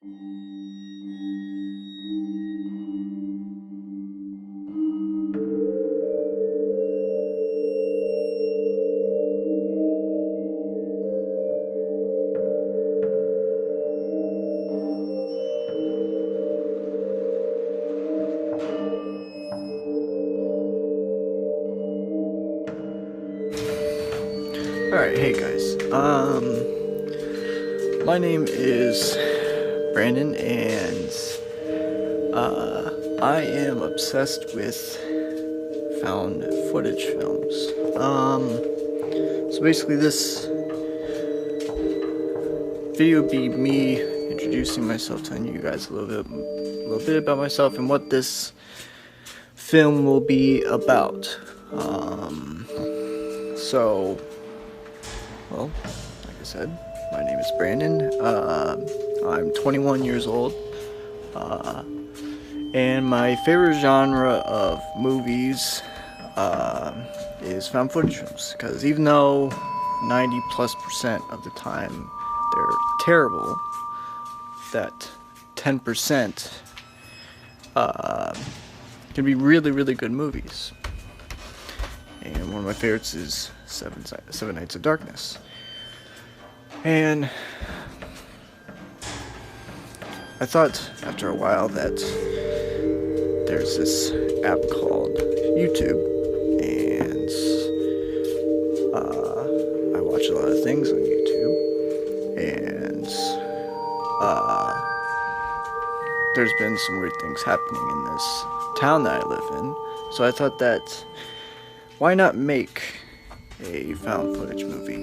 Alright, hey guys. My name is Brandon, and I am obsessed with found footage films. So basically this video would be me introducing myself, telling you guys a little bit about myself and what this film will be about. Well, like I said, my name is Brandon. I'm 21 years old, and my favorite genre of movies is found footage films, because even though 90+% of the time they're terrible, that 10% can be really, really good movies. And one of my favorites is Seven Nights of Darkness. And I thought after a while that there's this app called YouTube, and I watch a lot of things on YouTube, and there's been some weird things happening in this town that I live in. So I thought that why not make a found footage movie?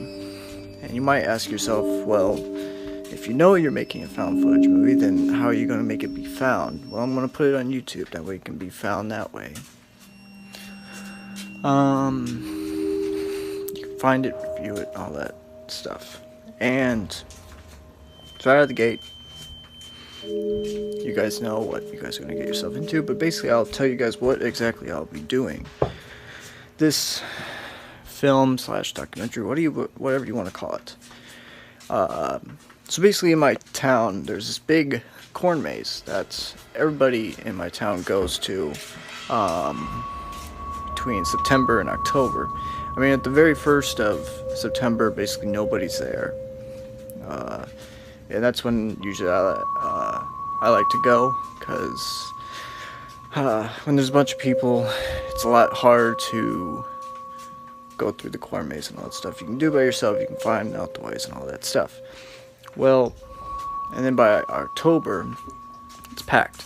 And you might ask yourself, well, if you know you're making a found footage movie, then how are you going to make it be found? Well, I'm going to put it on YouTube, that way it can be found that way. You can find it, review it, all that stuff. And so right out of the gate, you guys know what you guys are going to get yourself into, but basically I'll tell you guys what exactly I'll be doing. This film / documentary, whatever you want to call it. So basically in my town, there's this big corn maze that everybody in my town goes to between September and October. I mean, at the very first of September, basically nobody's there. And that's when usually I like to go, because when there's a bunch of people, it's a lot harder to go through the corn maze and all that stuff. You can do it by yourself, you can find out the ways and all that stuff. Well, and then by October, it's packed.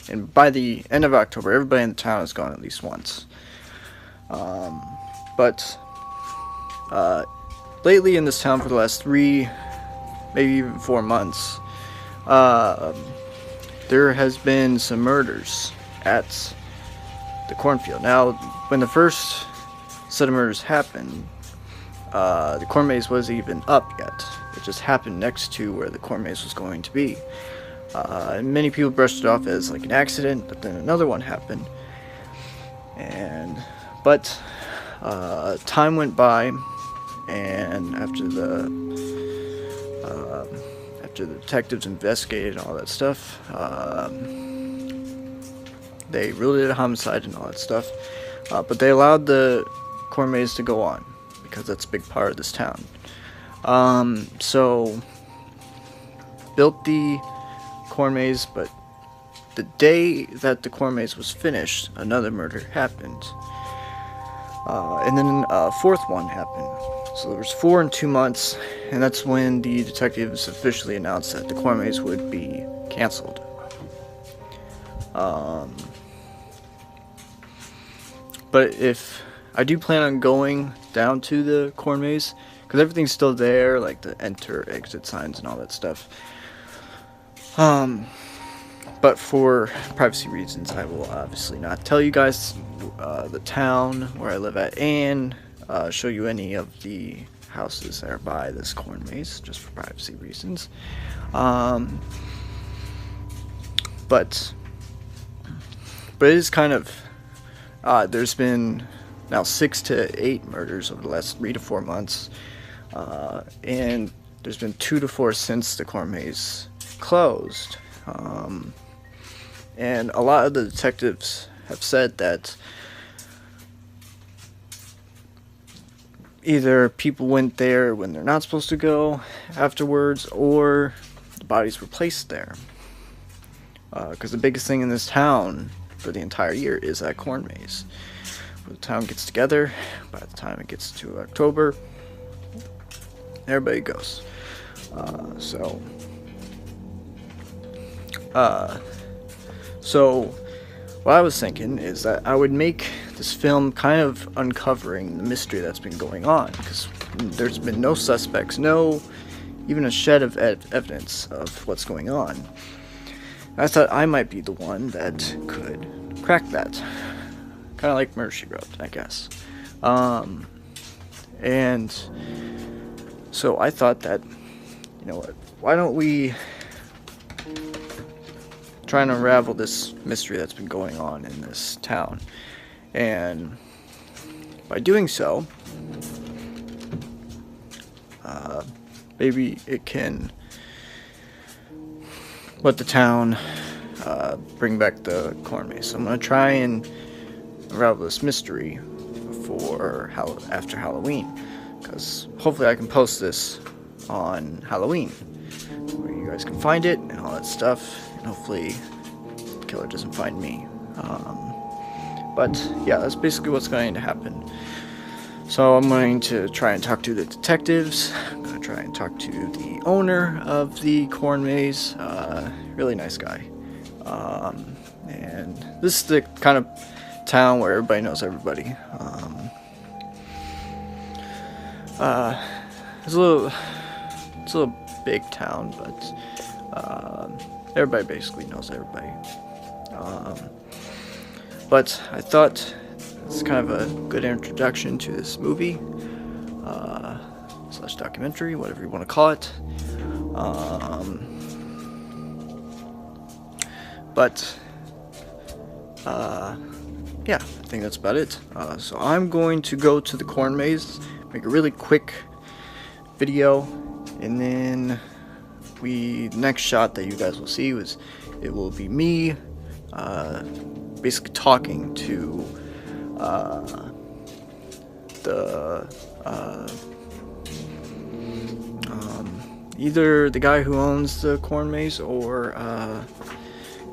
And by the end of October, everybody in the town is gone at least once. But lately in this town, for the last 3, maybe even 4 months, there has been some murders at the cornfield. Now, when the first set of murders happened, the corn maze wasn't even up yet. It just happened next to where the corn maze was going to be. And many people brushed it off as like an accident, but then another one happened. But time went by, and after the detectives investigated all that stuff, they ruled it a homicide and all that stuff. But they allowed the corn maze to go on, because that's a big part of this town. So built the corn maze, but the day that the corn maze was finished, another murder happened. And then a fourth one happened. So there was 4 in 2 months, and that's when the detectives officially announced that the corn maze would be canceled. But if I do plan on going down to the corn maze, because everything's still there, like the enter, exit signs and all that stuff. But for privacy reasons, I will obviously not tell you guys the town where I live at, and show you any of the houses that are by this corn maze, just for privacy reasons. But it is kind of there's been now 6 to 8 murders over the last 3 to 4 months, and there's been 2 to 4 since the corn maze closed. And a lot of the detectives have said that either people went there when they're not supposed to go afterwards, or the bodies were placed there. Because the biggest thing in this town for the entire year is that corn maze. The town gets together. By the time it gets to October, everybody goes. So what I was thinking is that I would make this film kind of uncovering the mystery that's been going on, because there's been no suspects, no even a shed of evidence of what's going on. I thought I might be the one that could crack that. Kind of like Murder, She Wrote, I guess. And so I thought that, you know what, why don't we try and unravel this mystery that's been going on in this town. And by doing so, maybe it can let the town bring back the corn maze. So I'm going to try and unravel this mystery after Halloween, because hopefully I can post this on Halloween where you guys can find it and all that stuff, and hopefully the killer doesn't find me. But yeah, that's basically what's going to happen. So I'm going to try and talk to the detectives. I'm going to try and talk to the owner of the corn maze. Really nice guy. And this is the kind of town where everybody knows everybody. It's a little big town, but everybody basically knows everybody. But I thought it's kind of a good introduction to this movie slash documentary, whatever you want to call it. Yeah, I think that's about it. So I'm going to go to the corn maze, make a really quick video, and then the next shot that you guys will see it will be me basically talking to either the guy who owns the corn maze or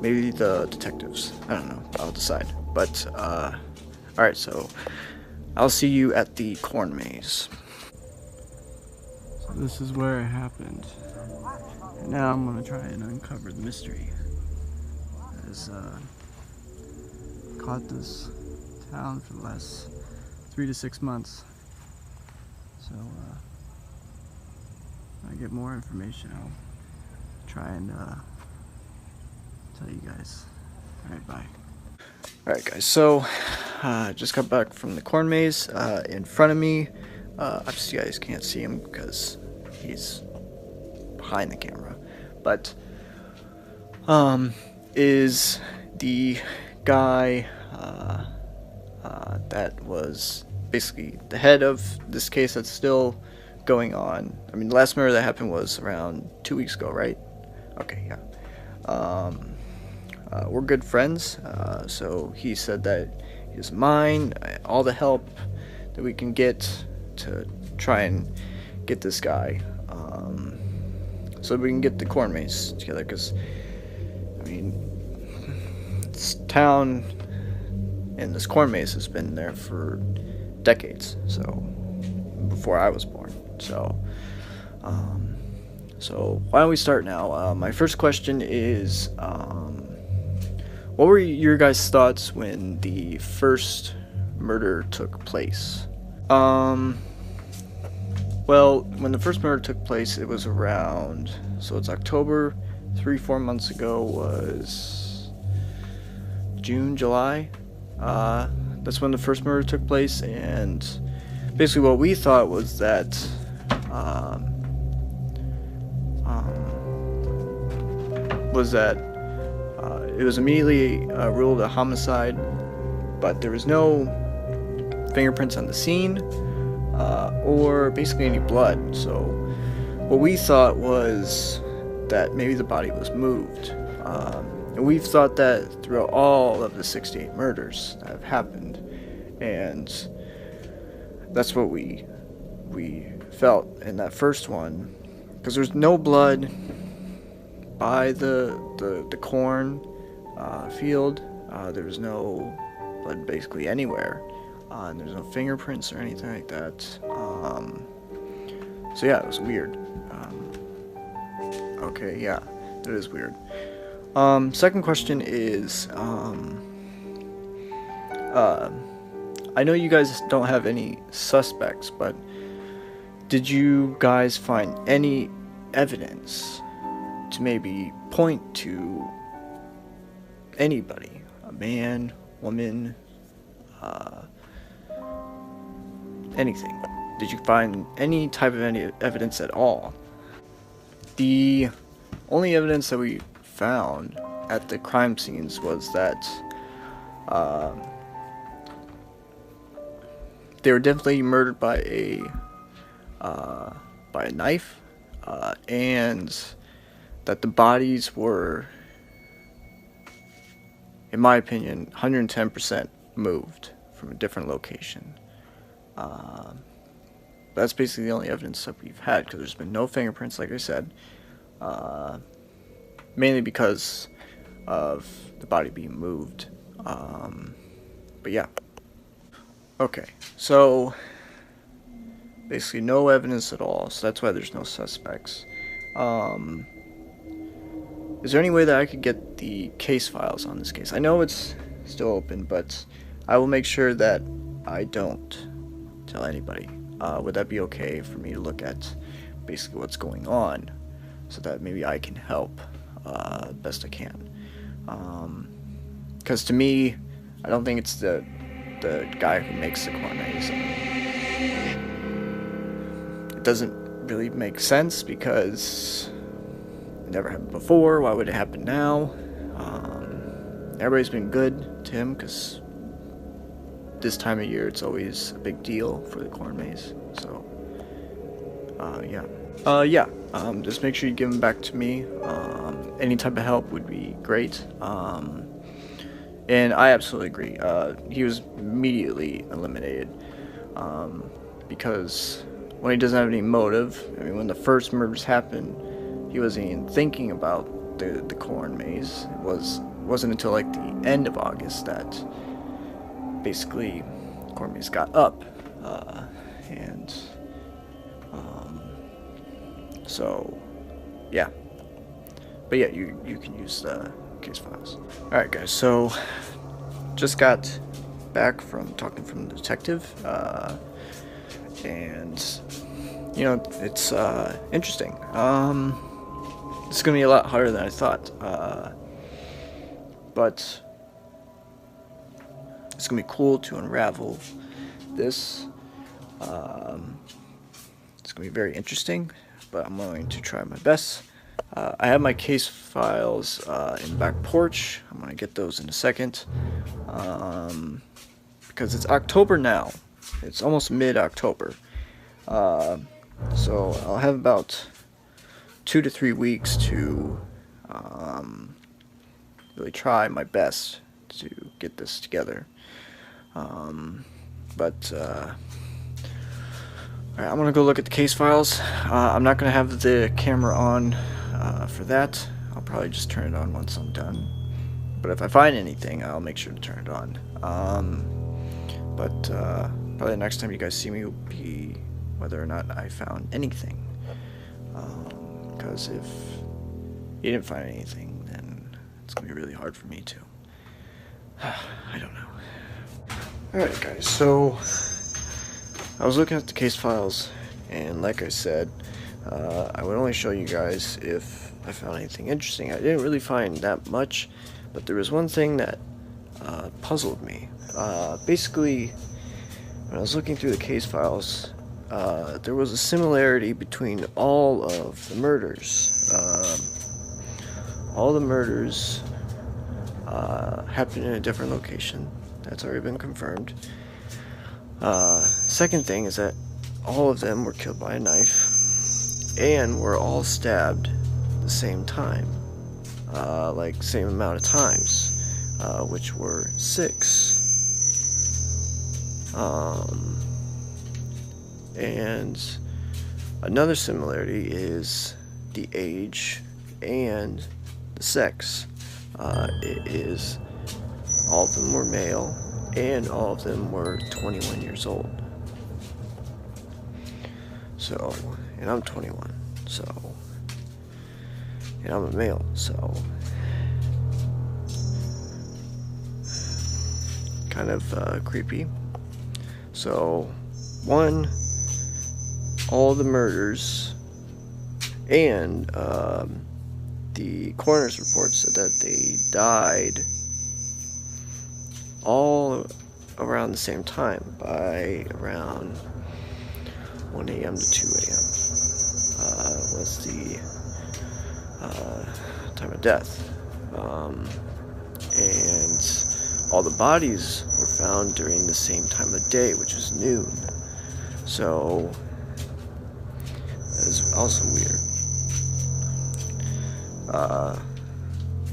maybe the detectives. I don't know. I'll decide. But alright, so I'll see you at the corn maze. So this is where it happened. And now I'm gonna try and uncover the mystery. As caught this town for the last 3 to 6 months. So when I get more information, I'll try and tell you guys. Alright, bye. Alright guys, so just got back from the corn maze. In front of me, obviously you guys can't see him because he's behind the camera, but is the guy that was basically the head of this case that's still going on. I mean, the last murder that happened was around 2 weeks ago, right? Okay, yeah. We're good friends, so he said that he's mine, all the help that we can get to try and get this guy, so we can get the corn maze together, because, I mean, this town and this corn maze has been there for decades, so, before I was born, so why don't we start now? My first question is, what were your guys' thoughts when the first murder took place? Well, when the first murder took place, it was around, so it's October, 3-4 months ago was June, July. That's when the first murder took place, and basically what we thought was that it was immediately ruled a homicide, but there was no fingerprints on the scene or basically any blood. So what what we thought was that maybe the body was moved. And we've thought that throughout all of the 68 murders that have happened. And that's what we felt in that first one. Because there's no blood by the corn field. There was no blood basically anywhere. And there's no fingerprints or anything like that. So yeah, it was weird. Okay, yeah, it is weird. Second question is, I know you guys don't have any suspects, but did you guys find any evidence to maybe point to anybody? A man, woman, anything? Did you find any type of any evidence at all? The only evidence that we found at the crime scenes was that they were definitely murdered by a knife, and that the bodies were, in my opinion, 110% moved from a different location. That's basically the only evidence that we've had, because there's been no fingerprints, like I said, mainly because of the body being moved. But yeah. Okay, so basically no evidence at all, so that's why there's no suspects. Is there any way that I could get the case files on this case? I know it's still open, but I will make sure that I don't tell anybody. Would that be okay for me to look at basically what's going on, so that maybe I can help best I can? Because to me, I don't think it's the guy who makes the corn maze. It doesn't really make sense, because it never happened before. Why would it happen now? Everybody's been good to him, because this time of year it's always a big deal for the corn maze. So yeah, just make sure you give him back to me. Any type of help would be great. And I absolutely agree. He was immediately eliminated, because when he doesn't have any motive, I mean, when the first murders happened, he wasn't even thinking about the corn maze. It wasn't until like the end of August that basically corn maze got up, and so yeah. But yeah, you can use the case files. Alright guys, so just got back from talking from the detective, and you know, it's interesting. It's gonna be a lot harder than I thought, but it's gonna be cool to unravel this. It's gonna be very interesting, but I'm going to try my best. I have my case files in the back porch. I'm going to get those in a second, because it's October now. It's almost mid-October. So I'll have about 2 to 3 weeks to really try my best to get this together. Alright, I'm going to go look at the case files. I'm not going to have the camera on for that. I'll probably just turn it on once I'm done. But if I find anything, I'll make sure to turn it on. Probably the next time you guys see me will be whether or not I found anything. Because if you didn't find anything, then it's going to be really hard for me to. I don't know. Alright guys, so I was looking at the case files, and like I said, I would only show you guys if I found anything interesting. I didn't really find that much, but there was one thing that puzzled me. Basically, when I was looking through the case files, there was a similarity between all of the murders. All the murders happened in a different location. That's already been confirmed. Second thing is that all of them were killed by a knife. and were all stabbed the same time, like same amount of times, which were 6. And another similarity is the age and the sex. It is all of them were male, and all of them were 21 years old. So, and I'm 21, so, and I'm a male, so, kind of creepy. So, one, all the murders and the coroner's report said that they died all around the same time, by around 1 a.m. to 2 a.m. Was the time of death. And all the bodies were found during the same time of day, which is noon. So, that is also weird.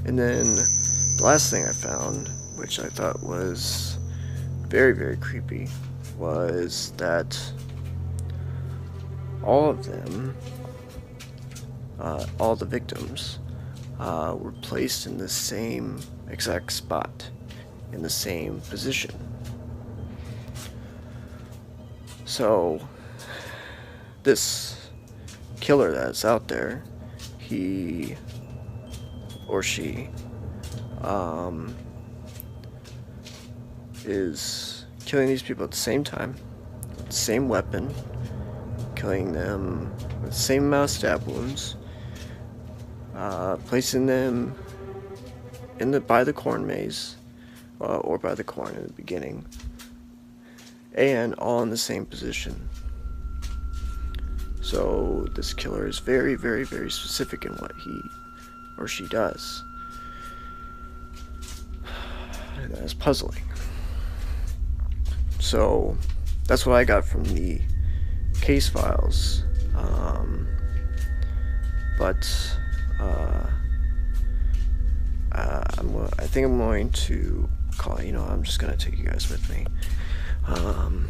And then the last thing I found, which I thought was very, very creepy, was that all of them, all the victims, were placed in the same exact spot, in the same position. So, this killer that's out there, he or she, is killing these people at the same time, with the same weapon, killing them with the same amount of stab wounds, placing them by the corn maze, or by the corn in the beginning, and all in the same position. So this killer is very, very, very specific in what he or she does. And that is puzzling. So that's what I got from the case files. I think I'm going to call, I'm just going to take you guys with me. I'm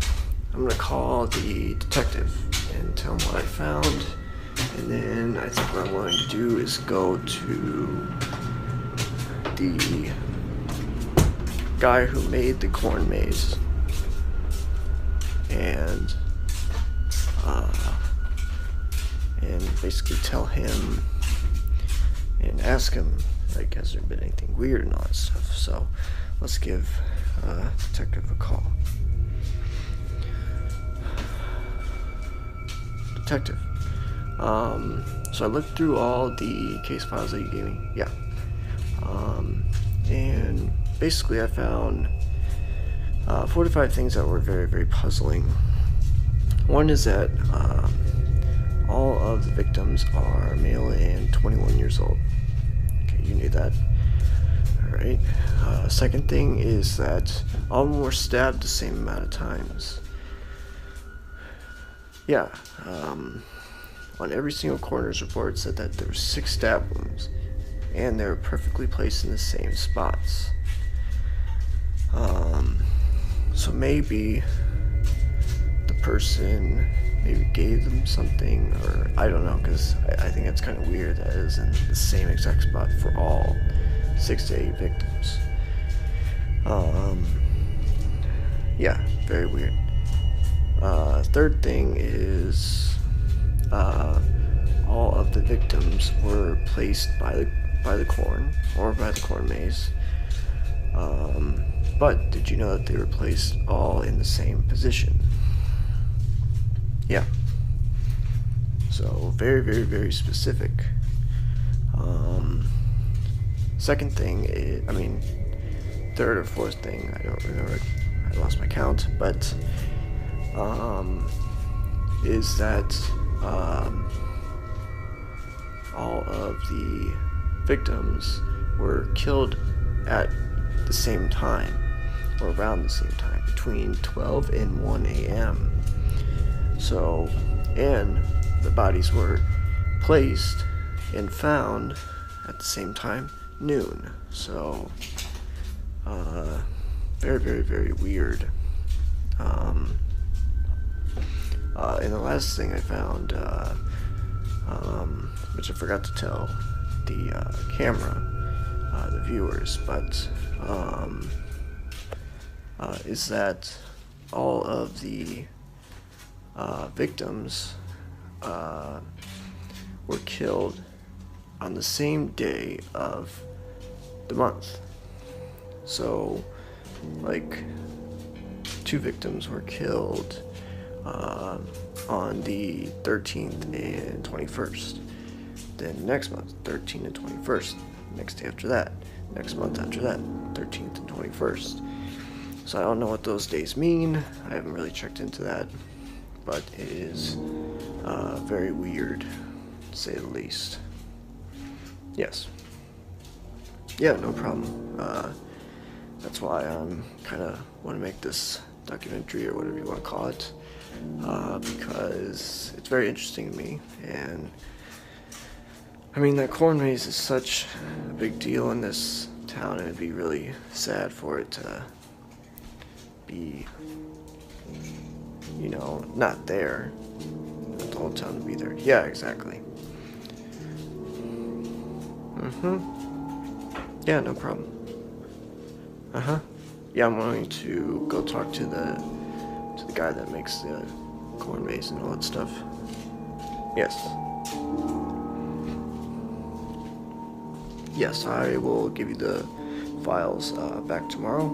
going to call the detective and tell him what I found. And then I think what I'm going to do is go to the guy who made the corn maze and basically tell him and ask him, like, has there been anything weird and all that stuff. So let's give detective a call. Detective. So I looked through all the case files that you gave me. Yeah. And basically I found 4 to 5 things that were very, very puzzling. One is that all of the victims are male and 21 years old. Okay, you knew that. Alright. Second thing is that all of them were stabbed the same amount of times. Yeah. On every single coroner's report, it said that there were 6 stab wounds, and they were perfectly placed in the same spots. So maybe the person maybe gave them something, or I don't know, because I think it's kind of weird that it is in the same exact spot for all 6 to 8 victims. Yeah, very weird. Third thing is all of the victims were placed by the corn, or by the corn maze. But did you know that they were placed all in the same position? Yeah. So very, very, very specific. Second thing is, third or fourth thing, I don't remember, I lost my count, but is that all of the victims were killed at the same time, or around the same time, between 12 and 1 a.m. So, and the bodies were placed and found at the same time, noon. So, very, very, very weird. And the last thing I found, which I forgot to tell the camera, the viewers, but is that all of the victims were killed on the same day of the month. So, like, 2 victims were killed on the 13th and 21st. Then next month, 13th and 21st. Next day after that. Next month after that, 13th and 21st. So I don't know what those days mean. I haven't really checked into that. But it is very weird, to say the least. Yes. Yeah, no problem. That's why I'm kind of want to make this documentary, or whatever you want to call it, because it's very interesting to me. And I mean, that corn maze is such a big deal in this town, and it'd be really sad for it to be, you know, not there. The whole town to be there. Yeah, exactly. Yeah, no problem. Yeah, I'm going to go talk to the guy that makes the corn maze and all that stuff. Yes. Yes, I will give you the files back tomorrow.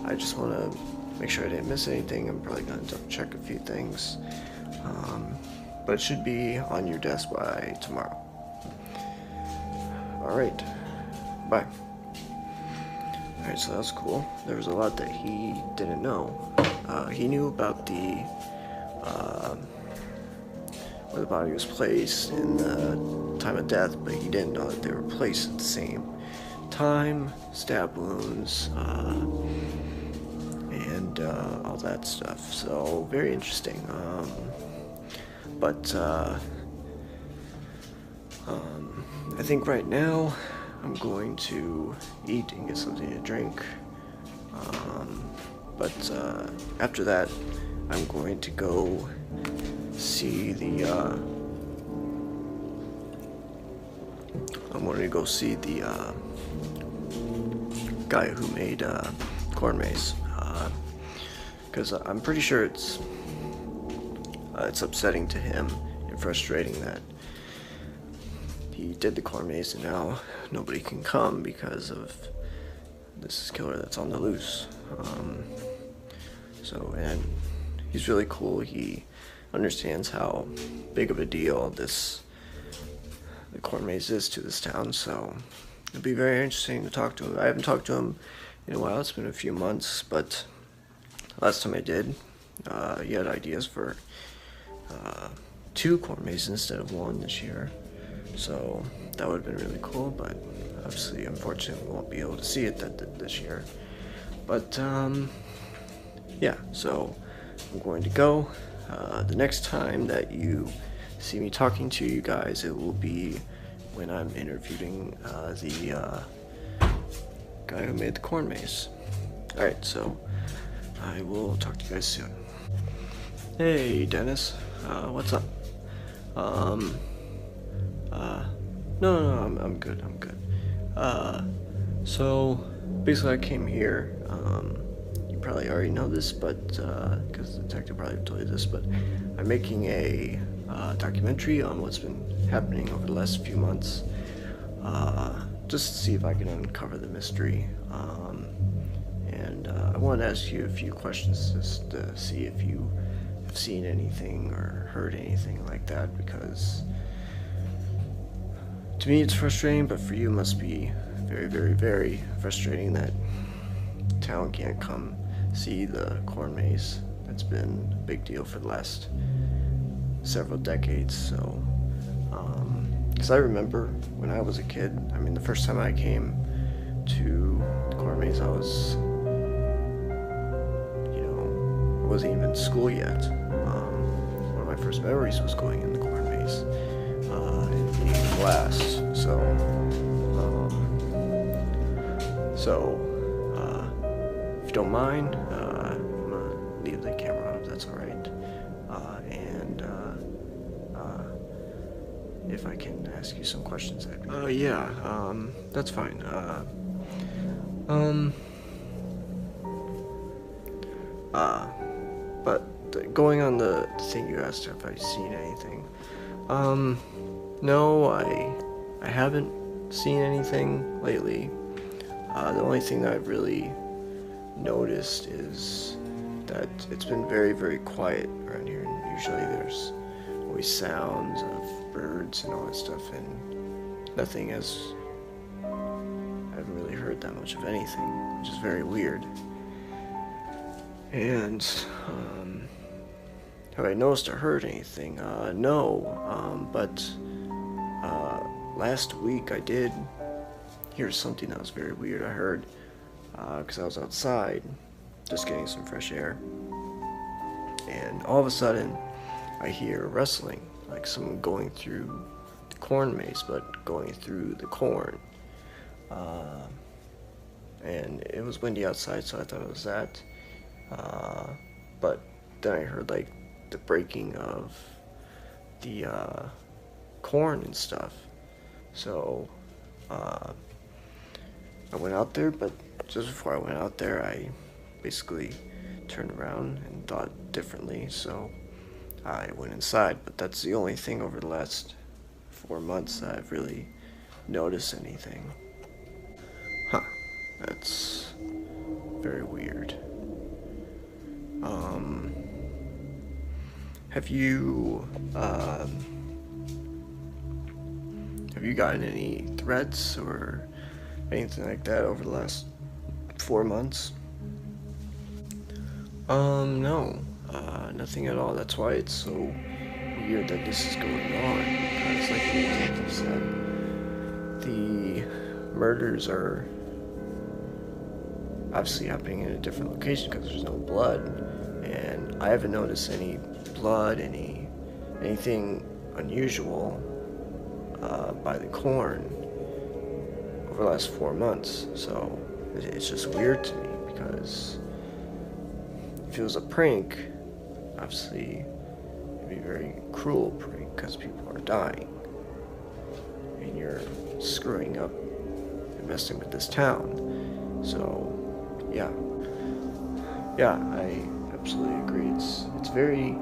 I just want to make sure I didn't miss anything. I'm probably going to double check a few things. But it should be on your desk by tomorrow. Alright. Bye. Alright, so that was cool. There was a lot that he didn't know. He knew about the where the body was placed and the time of death, but he didn't know that they were placed at the same time, stab wounds, and all that stuff. So very interesting. But I think right now I'm going to eat and get something to drink. But after that, I'm going to go see the guy who made corn maze, because I'm pretty sure it's upsetting to him and frustrating that he did the corn maze and now nobody can come because of this killer that's on the loose. And he's really cool. He understands how big of a deal the corn maze is to this town, so it'll be very interesting to talk to him. I haven't talked to him in a while. It's been a few months, but last time I did, he had ideas for 2 corn mazes instead of 1 this year, so that would have been really cool. But obviously, unfortunately, we won't be able to see it this year. But yeah, so I'm going to go. The next time that you see me talking to you guys, it will be when I'm interviewing the guy who made the corn maze. Alright, so I will talk to you guys soon. Hey, Dennis. What's up? No, I'm good. So basically I came here, you probably already know this, but because the detective probably told you this, but I'm making a documentary on what's been happening over the last few months, just to see if I can uncover the mystery. And I wanted to ask you a few questions just to see if you have seen anything or heard anything like that, because to me it's frustrating, but for you it must be very, very, very frustrating that town can't come see the corn maze. That's been a big deal for the last several decades. So because I remember when I was a kid, I mean, the first time I came to the corn maze, I was, I wasn't even in school yet. One of my first memories was going in the corn maze. and the glass. If you don't mind, I'm gonna leave the camera on if that's alright. If I can ask you some questions, that'd be yeah, that's fine. But going on the thing you asked if I've seen anything, no, I haven't seen anything lately. The only thing that I've really noticed is that it's been very, very quiet around here, and usually there's always sounds of birds and all that stuff, and nothing has, I haven't really heard that much of anything, which is very weird. And have I noticed or heard anything? No, but last week I did hear something that was very weird. I heard, because I was outside just getting some fresh air, and all of a sudden I hear rustling, like someone going through the corn maze, but going through the corn. And it was windy outside, so I thought it was that. But then I heard like the breaking of the corn and stuff. So I went out there, but just before I went out there, I basically turned around and thought differently, so I went inside. But that's the only thing over the last 4 months that I've really noticed anything. Huh, that's very weird. Have you gotten any threats or anything like that over the last 4 months? No, nothing at all. That's why it's so weird that this is going on, because like the detective said, the murders are obviously happening in a different location because there's no blood, and I haven't noticed any blood, anything unusual by the corn over the last 4 months. So it's just weird to me, because if it was a prank, obviously it'd be a very cruel prank because people are dying and you're screwing up and messing with this town. So yeah, I absolutely agree. It's very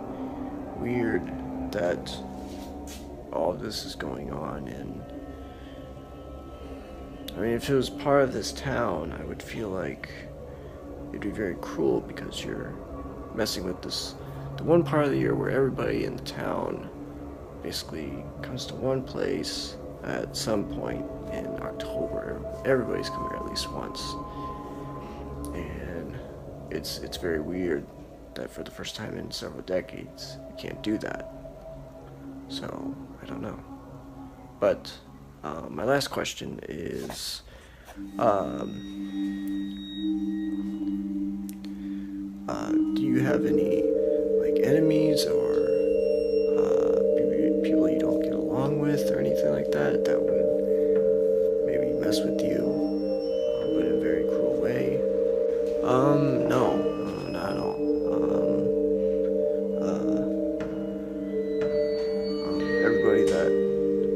weird that all of this is going on, and I mean, if it was part of this town, I would feel like it'd be very cruel, because you're messing with the one part of the year where everybody in the town basically comes to one place at some point in October. Everybody's coming here at least once, and it's very weird that for the first time in several decades you can't do that. So I don't know. But my last question is, do you have any like enemies or people you don't get along with or anything like that that would maybe mess with you, but in a very cruel way? No, not at all. Everybody that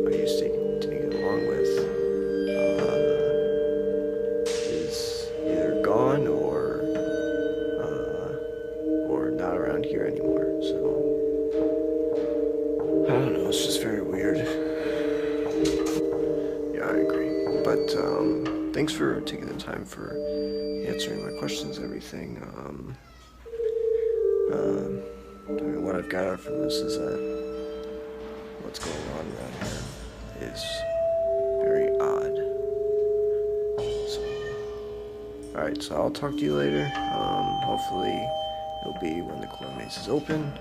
I used to get along with is either gone or not around here anymore. So I don't know. It's just very weird. Yeah, I agree. But thanks for taking the time for answering my questions and everything. I mean, what I've got out from this is that what's going on around here is very odd. So, alright, so I'll talk to you later. Hopefully it'll be when the corn maze is open.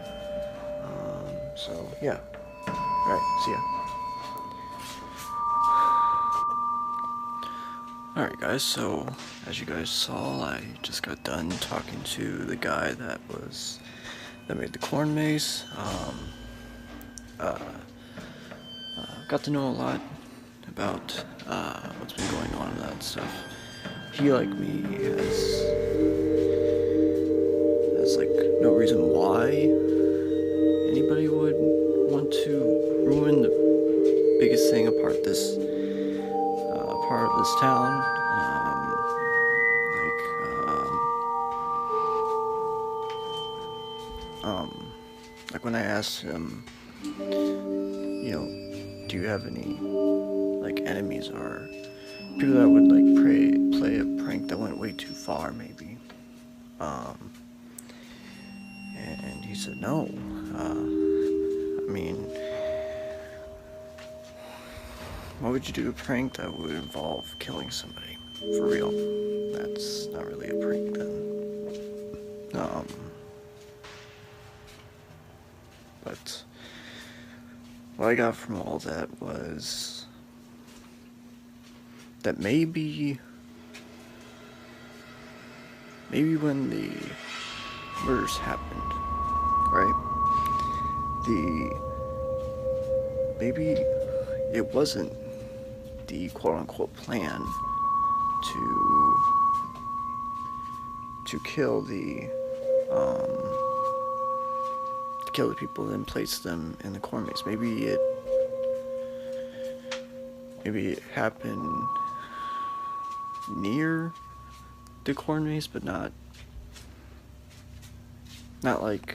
So, yeah. Alright, see ya. Alright guys, so as you guys saw, I just got done talking to the guy that made the corn maze. got to know a lot about what's been going on and that stuff. He, like me, has like no reason why anybody would want to ruin the biggest thing apart this part of this town. Like when I asked him, you know, do you have any like enemies or people that would like play a prank that went way too far, maybe? And he said no. I mean, why would you do a prank that would involve killing somebody? For real. That's not really a prank then. But what I got from all that was that maybe when the murders happened, right? Maybe it wasn't the quote-unquote plan to kill the people and place them in the corn maze. Maybe it happened near the corn maze, but not like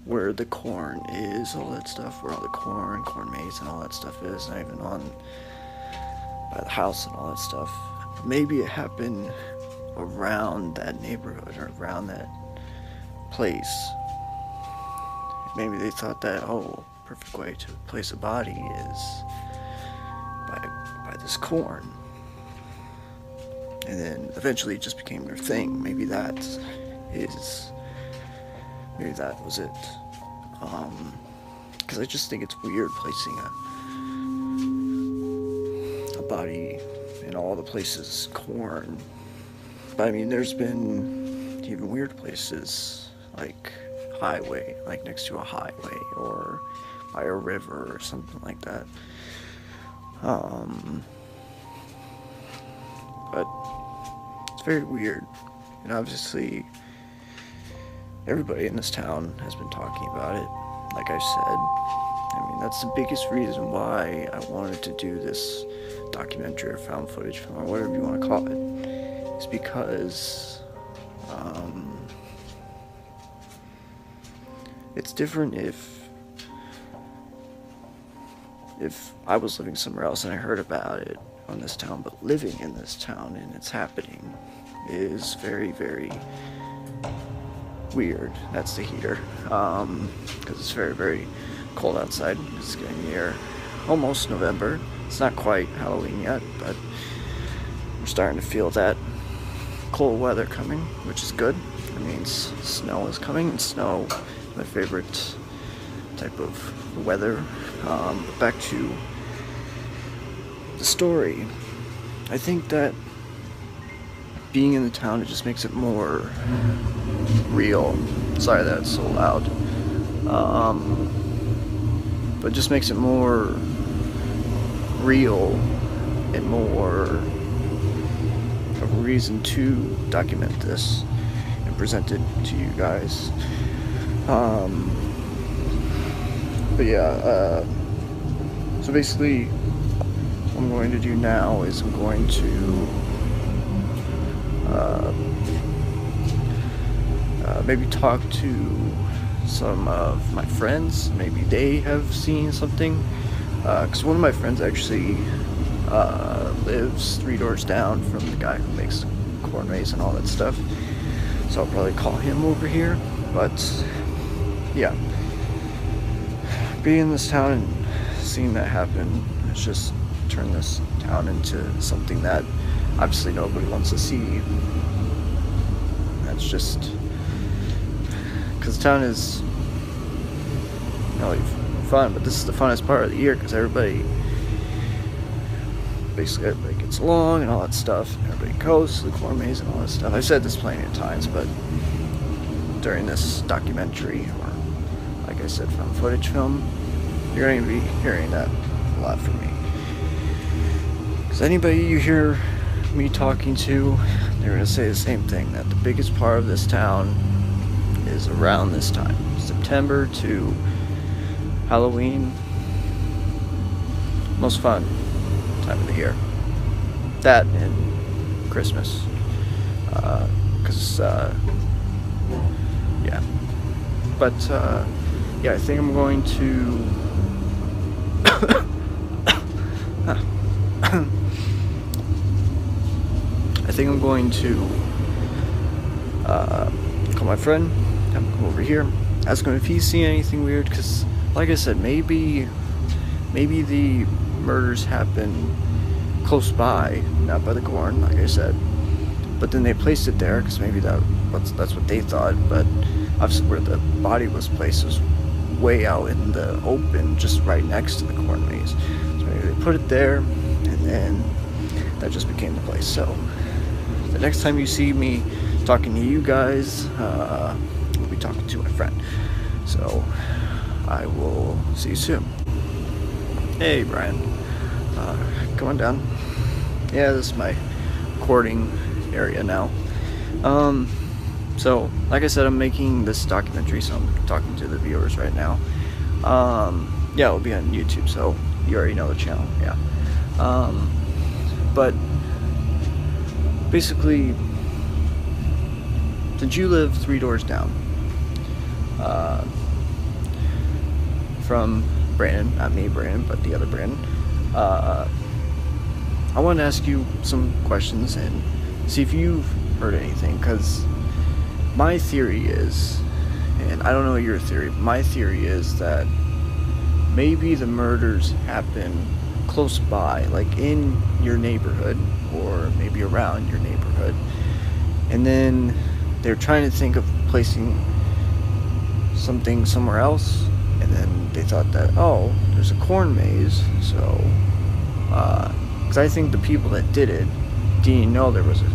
where the corn is, all that stuff, where all the corn maze and all that stuff is, not even on by the house and all that stuff. Maybe it happened around that neighborhood or around that place. Maybe they thought that, oh, perfect way to place a body is by this corn. And then eventually it just became their thing. Maybe that was it. Because I just think it's weird placing a body in all the places corn. But I mean, there's been even weird places like highway, like next to a highway or by a river or something like that. But it's very weird, and obviously everybody in this town has been talking about it. Like I said, I mean, that's the biggest reason why I wanted to do this documentary or found footage film or whatever you want to call it, is because it's different if I was living somewhere else and I heard about it on this town, but living in this town and it's happening is very, very weird. That's the heater, because it's very, very cold outside. It's getting near almost November. It's not quite Halloween yet, but we're starting to feel that cold weather coming, which is good. It means snow is coming, and snow, my favorite type of weather. But back to the story. I think that being in the town, it just makes it more real. Sorry that it's so loud. But it just makes it more real and more of a reason to document this and present it to you guys. But yeah, so basically what I'm going to do now is I'm going to maybe talk to some of my friends. Maybe they have seen something, because one of my friends actually lives 3 doors down from the guy who makes corn maze and all that stuff, so I'll probably call him over here. But yeah, being in this town and seeing that happen, it's just turned this town into something that obviously nobody wants to see. That's just because the town is, you know, fun, but this is the funnest part of the year because everybody gets along and all that stuff, and everybody goes to the corn maze and all that stuff. I've said this plenty of times, but during this documentary, or like I said, found footage film, you're going to be hearing that a a lot for me. Because anybody you hear me talking to, they're going to say the same thing, that the biggest part of this town is around this time. September to Halloween. Most fun time of the year. That and Christmas. Yeah. But, yeah, I think I'm going to... I think I'm going to call my friend, have him come over here, ask him if he's seen anything weird, because, like I said, maybe the murders happen close by, not by the corn, like I said, but then they placed it there, because maybe that's what they thought, but obviously where the body was placed was way out in the open, just right next to the corn maze, so maybe they put it there, and then that just became the place. So the next time you see me talking to you guys, I'll be talking to my friend. So I will see you soon. Hey Brian, come on down. Yeah, this is my recording area now. So like I said, I'm making this documentary, so I'm talking to the viewers right now. Yeah, it'll be on YouTube, so you already know the channel. Yeah. But basically, since you live 3 doors down from Brandon, not me Brandon, but the other Brandon, I want to ask you some questions and see if you've heard anything, because my theory is, and I don't know your theory, but my theory is that maybe the murders happen close by, like in your neighborhood, or maybe around your neighborhood, and then they're trying to think of placing something somewhere else, and then they thought that, oh, there's a corn maze, so because I think the people that did it didn't know there was a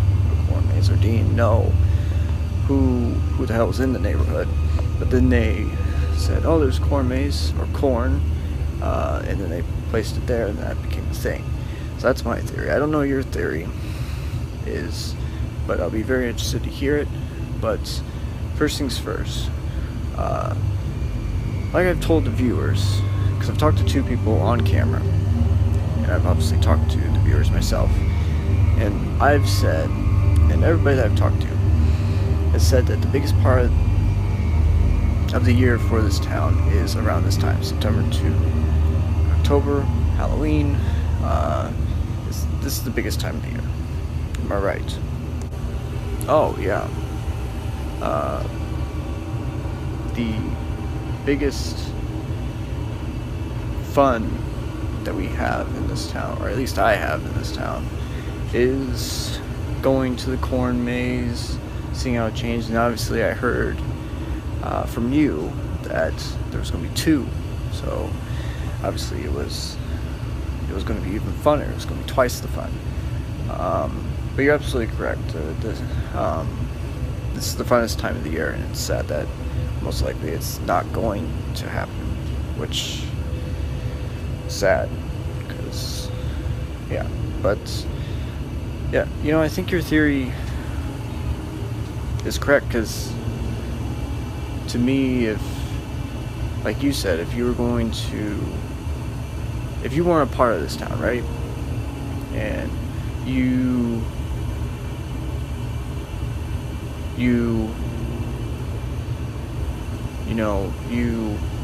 corn maze, or didn't know who the hell was in the neighborhood, but then they said, oh, there's a corn maze, or corn, and then they placed it there, and that became a thing. So that's my theory. I don't know what your theory is, but I'll be very interested to hear it. But first things first, like I've told the viewers, because I've talked to 2 people on camera, and I've obviously talked to the viewers myself, and I've said, and everybody that I've talked to has said that the biggest part of the year for this town is around this time, September to October, Halloween. This is the biggest time of the year. Am I right? Oh yeah. The biggest fun that we have in this town, or at least I have in this town, is going to the corn maze, seeing how it changed. And obviously I heard from you that there was going to be 2, so obviously it was going to be even funner. It was going to be twice the fun. But you're absolutely correct. This is the funnest time of the year, and it's sad that most likely it's not going to happen, which is sad, because, yeah, but, yeah, you know, I think your theory is correct, because, to me, if, like you said, if you weren't a part of this town, right, and you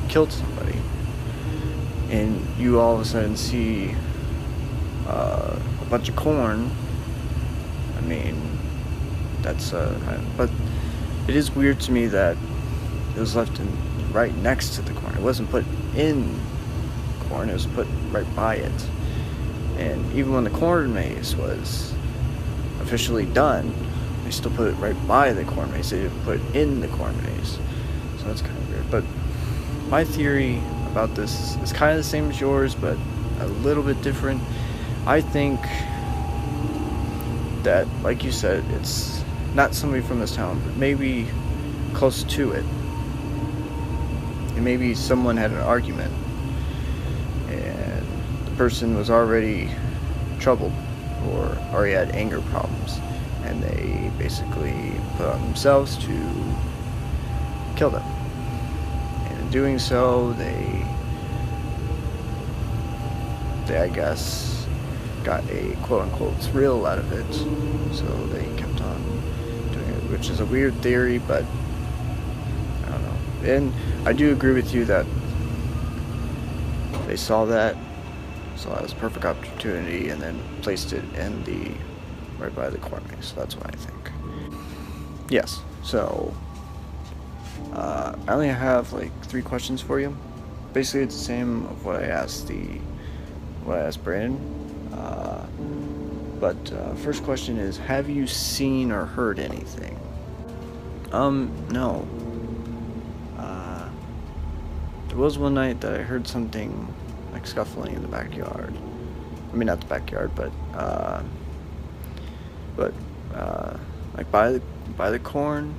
killed somebody, and you all of a sudden see a bunch of corn, I mean, that's but it is weird to me that it was left right next to the corn. It wasn't put in corn, it was put right by it. And even when the corn maze was officially done, they still put it right by the corn maze. They didn't put it in the corn maze. So that's kind of weird. But my theory about this is kind of the same as yours, but a little bit different. I think that, like you said, it's not somebody from this town, but maybe close to it. And maybe someone had an argument, and the person was already troubled or already had anger problems, and they basically put on themselves to kill them. And in doing so, they I guess got a quote-unquote thrill out of it, so they kept on doing it, which is a weird theory, but I don't know. And I do agree with you that they saw that as a perfect opportunity and then placed it in the right by the corn maze. So that's what I think. Yes. So I only have like 3 questions for you. Basically, it's the same of what I asked Brandon. But first question is, have you seen or heard anything? No. There was one night that I heard something like scuffling in the backyard. I mean, not the backyard, but like by the corn,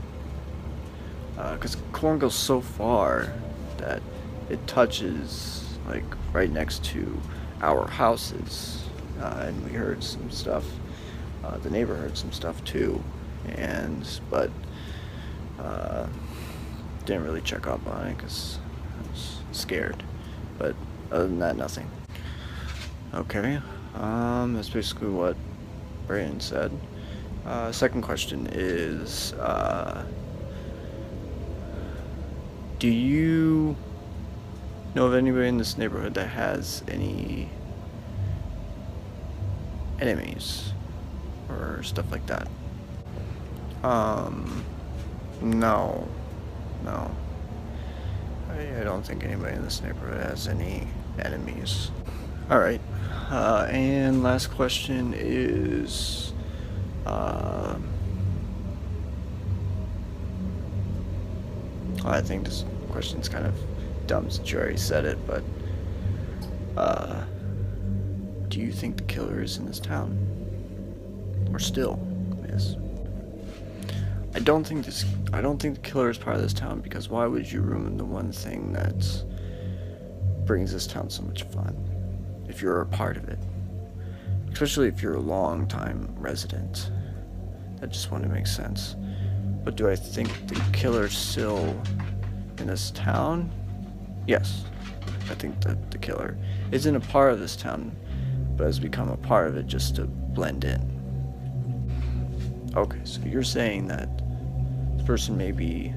because corn goes so far that it touches like right next to our houses, and we heard some stuff. The neighbor heard some stuff too, but didn't really check up on it because I was scared. But other than that, nothing. Okay, that's basically what Brandon said. Second question is, do you know of anybody in this neighborhood that has any enemies or stuff like that? No. I don't think anybody in this neighborhood has any enemies. Alright, and last question is, I think this question's kind of dumb since you already said it, but, do you think the killer is in this town? Or still is? I don't think the killer is part of this town, because why would you ruin the one thing that brings this town so much fun if you're a part of it? Especially if you're a long-time resident. That just wouldn't make sense. But do I think the killer's still in this town? Yes. I think that the killer isn't a part of this town, but has become a part of it just to blend in. Okay, so you're saying that this person maybe,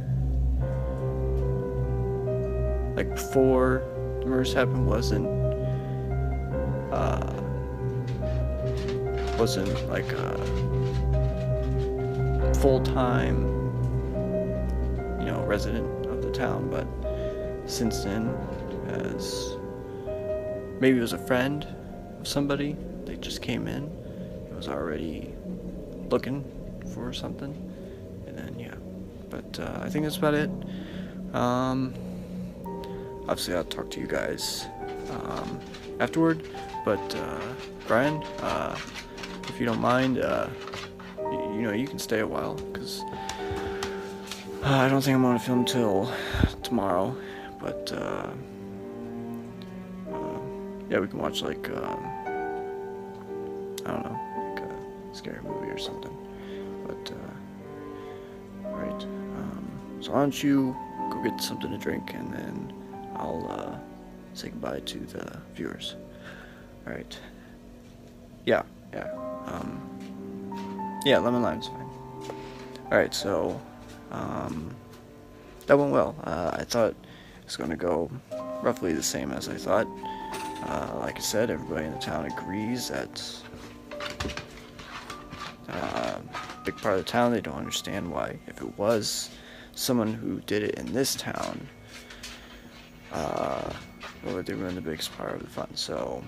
like before the murders happened, wasn't like a full-time, resident of the town, but since then, as maybe it was a friend of somebody, they just came in, it was already looking for something, and then yeah. But I think that's about it. Obviously I'll talk to you guys afterward, but Brian, if you don't mind, you can stay a while, because I don't think I'm gonna film till tomorrow, but yeah, we can watch like I don't know, like a scary movie or something. But alright, so why don't you go get something to drink, and then I'll say goodbye to the viewers. Alright. Yeah, lemon lime's fine. Alright, so that went well. I thought it was gonna go roughly the same as I thought. Like I said, everybody in the town agrees that big part of the town, they don't understand why, if it was someone who did it in this town, why would they ruin the biggest part of the fun? So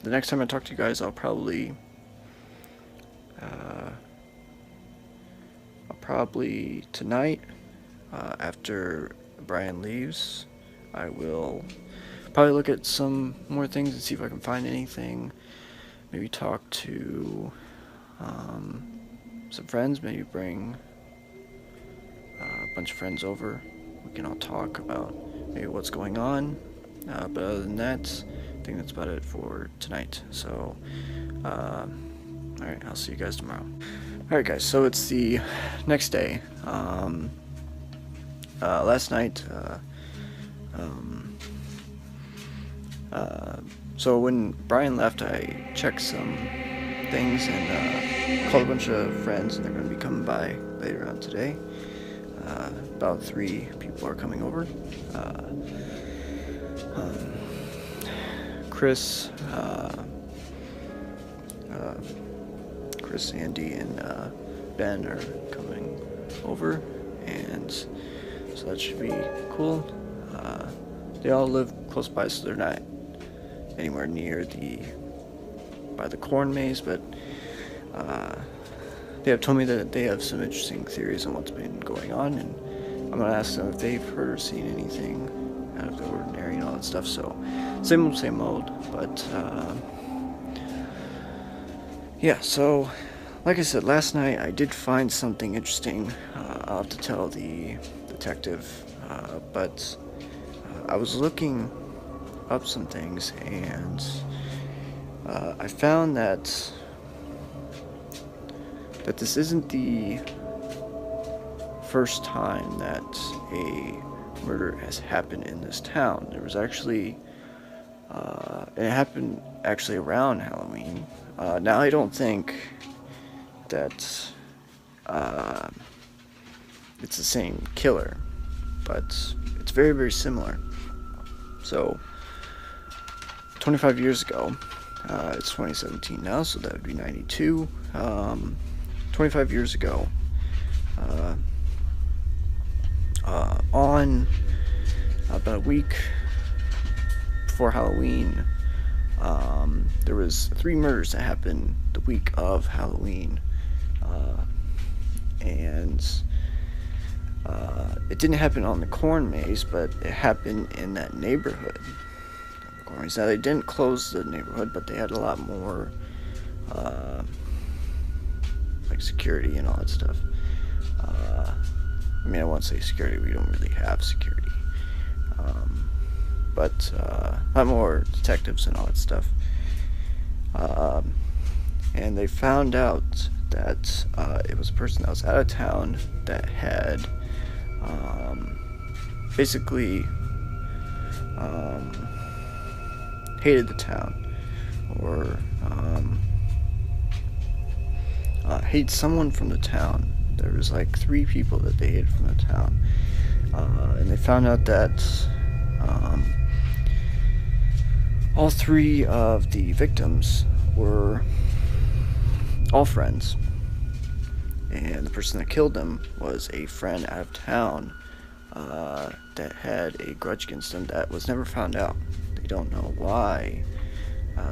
the next time I talk to you guys, I'll probably tonight, after Brian leaves, I will probably look at some more things and see if I can find anything. Maybe talk to some friends, maybe bring a bunch of friends over. We can all talk about maybe what's going on. But other than that, I think think that's about it for tonight. So, alright, I'll see you guys tomorrow. Alright guys, so it's the next day. Last night, so when Brian left, I checked some things and called a bunch of friends, and they're going to be coming by later on today. About 3 people are coming over. Chris, Andy, and Ben are coming over, and so that should be cool. They all live close by, so they're not anywhere near by the corn maze, but they have told me that they have some interesting theories on what's been going on, and I'm gonna ask them if they've heard or seen anything out of the ordinary and all that stuff. So same old, but yeah. So like I said, last night I did find something interesting. I'll have to tell the detective, but I was looking up some things, and I found that this isn't the first time that a murder has happened in this town. There was actually, it happened actually around Halloween. Now I don't think that it's the same killer, but it's very, very similar. So 25 years ago, it's 2017 now, so that would be 92. 25 years ago, on about a week before Halloween, there was 3 murders that happened the week of Halloween, and it didn't happen on the corn maze, but it happened in that neighborhood. Now they didn't close the neighborhood, but they had a lot more like security and all that stuff. I mean, I won't say security, we don't really have security, but a lot more detectives and all that stuff. And they found out that it was a person that was out of town that had basically hated the town, or hated someone from the town. There was like 3 people that they hated from the town, and they found out that all 3 of the victims were all friends, and the person that killed them was a friend out of town that had a grudge against them that was never found out. They don't know why.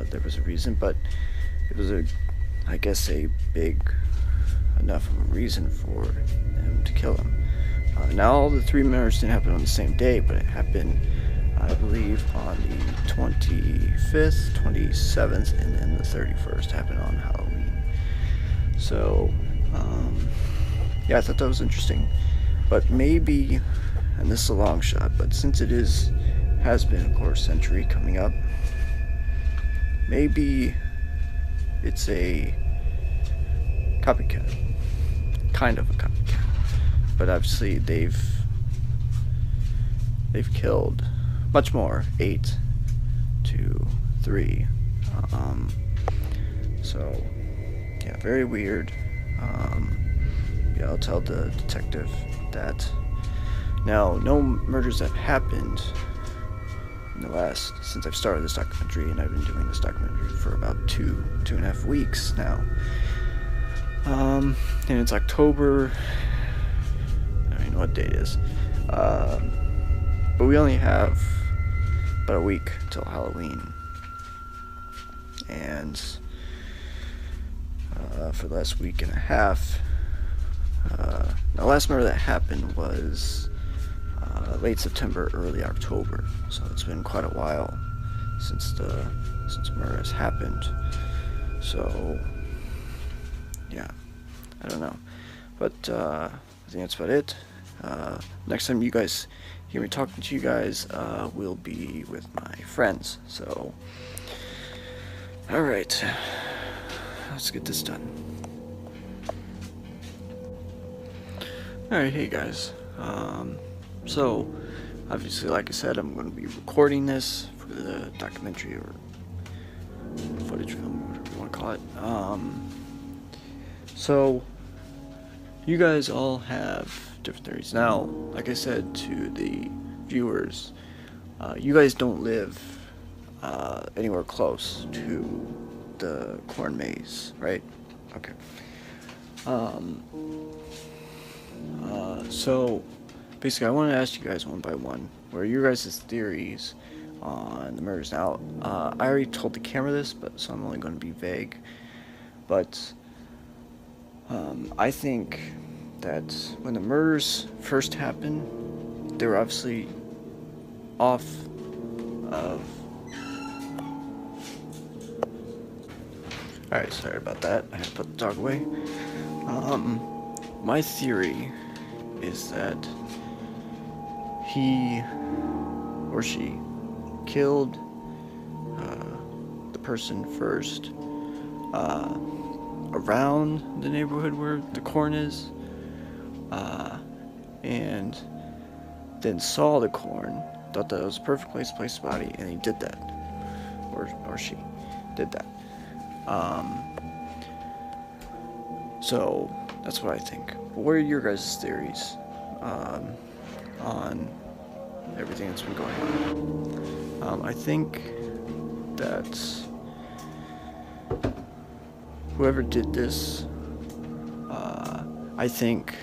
There was a reason, but it was I guess a big enough of a reason for them to kill him. Now all the 3 murders didn't happen on the same day, but it happened, I believe, on the 25th, 27th, and then the 31st happened on Halloween. So, yeah, I thought that was interesting. But maybe, and this is a long shot, but since it has been a quarter century coming up, maybe it's a copycat. Kind of a copycat. But obviously they've killed much more, 8 to 3. So yeah, very weird. Yeah, I'll tell the detective that. Now, no murders have happened in the since I've started this documentary, and I've been doing this documentary for about 2.5 weeks now. And it's October, I don't even know what date it is, but we only have about a week till Halloween, and for the last week and a half, the last murder that happened was late September, early October, so it's been quite a while since murder has happened. So yeah, I don't know, but I think that's about it. Next time you guys hear me talking to you guys will be with my friends. So, alright, let's get this done. Alright, hey guys. So, obviously, like I said, I'm going to be recording this for the documentary or footage film, whatever you want to call it. So, you guys all have different theories. Now, like I said to the viewers, you guys don't live anywhere close to the corn maze, right? Okay. So, basically, I want to ask you guys one by one, what are your guys' theories on the murders? Now, I already told the camera this, so I'm only going to be vague. But, I think that when the murders first happened, they were obviously off of... Alright, sorry about that. I had to put the dog away. My theory is that he or she killed the person first around the neighborhood where the corn is, and then saw the corn, thought that it was a perfect place to place the body, and he did that, or she did that. So that's what I think. But what are your guys' theories on everything that's been going on? I think that whoever did this, I think,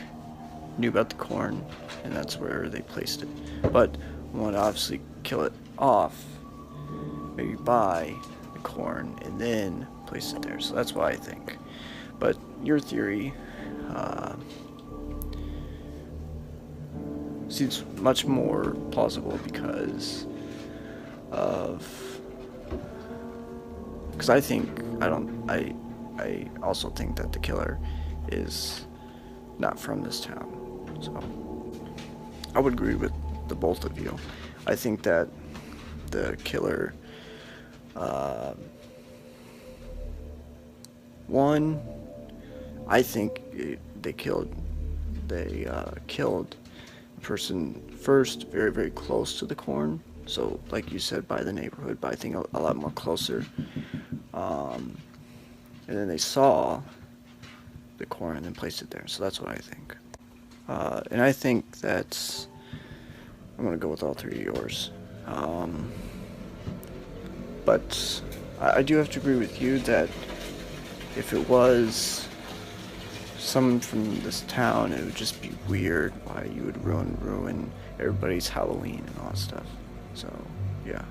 knew about the corn, and that's where they placed it. But want to obviously kill it off, maybe buy the corn and then place it there. So that's what I think. But your theory seems much more plausible because I also think that the killer is not from this town. So I would agree with the both of you. I think that the killer, one, I think they killed a person first, very, very close to the corn. So, like you said, by the neighborhood, but I think a lot more closer. And then they saw the corn and then placed it there. So that's what I think. And I think that's... I'm going to go with all three of yours. But I do have to agree with you that if it was someone from this town, it would just be weird why you would ruin everybody's Halloween and all that stuff. So, yeah.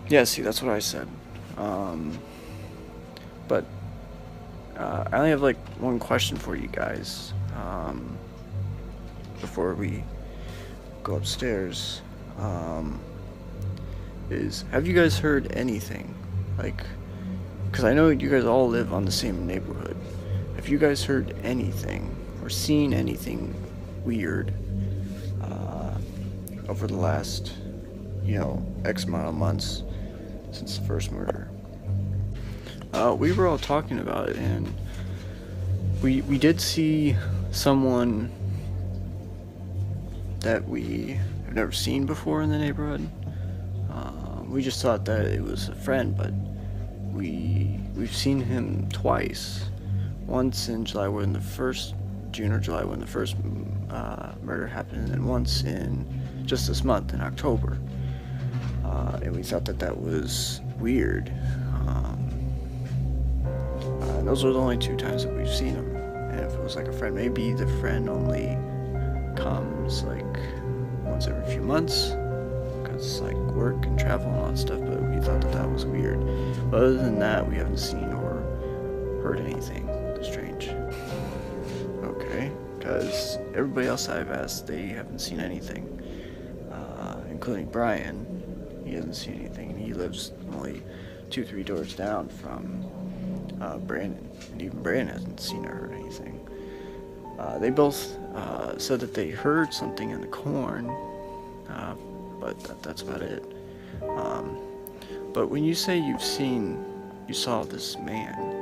Yeah, see, that's what I said. But I only have like one question for you guys before we go upstairs. Is, have you guys heard anything? Like, because I know you guys all live on the same neighborhood. Have you guys heard anything or seen anything weird over the last, X amount of months since the first murder? We were all talking about it, and we did see someone that we have never seen before in the neighborhood. We just thought that it was a friend, but we've seen him twice. Once in July when the first June or July when the first murder happened, and then once in just this month in October. And we thought that was weird. And those were the only 2 times that we've seen him. And if it was like a friend, maybe the friend only comes like once every few months, because like work and travel and all that stuff. But we thought that was weird. But other than that, we haven't seen or heard anything strange. Okay, because everybody else I've asked, they haven't seen anything, including Brian. He hasn't seen anything. He lives only 2-3 doors down from Brandon, and even Brandon hasn't seen or heard anything. They both said that they heard something in the corn, but that's about it. But when you say you saw this man,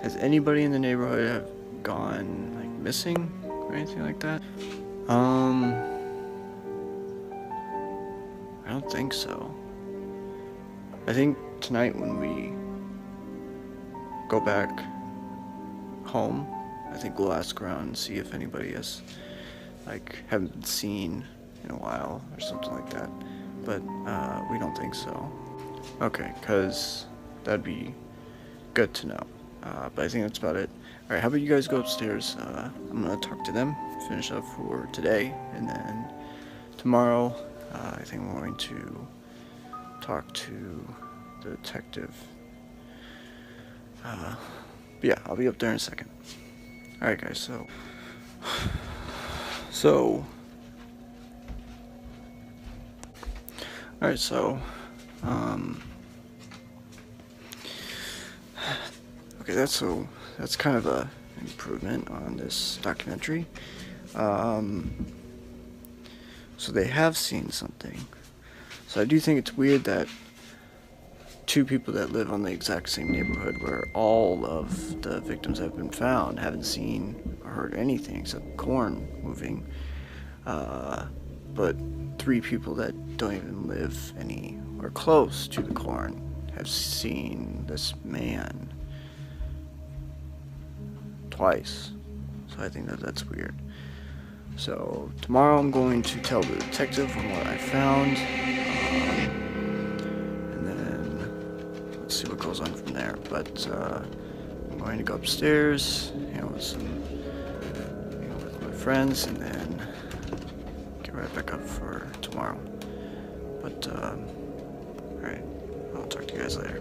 has anybody in the neighborhood have gone like missing or anything like that? I don't think so. I think tonight when we go back home, I think we'll ask around and see if anybody has, like, haven't been seen in a while or something like that. But we don't think so. Okay, because that'd be good to know. But I think that's about it. Alright, how about you guys go upstairs? I'm gonna talk to them, finish up for today, and then tomorrow I think I'm going to talk to the detective. But yeah, I'll be up there in a second. Alright guys, okay, that's kind of a improvement on this documentary. So they have seen something. So I do think it's weird that two people that live on the exact same neighborhood where all of the victims have been found haven't seen or heard anything except corn moving. But three people that don't even live anywhere close to the corn have seen this man twice. So I think that's weird. So tomorrow I'm going to tell the detective on what I found, and then let's see what goes on from there. But I'm going to go upstairs, with my friends, and then get right back up for tomorrow. But alright, I'll talk to you guys later.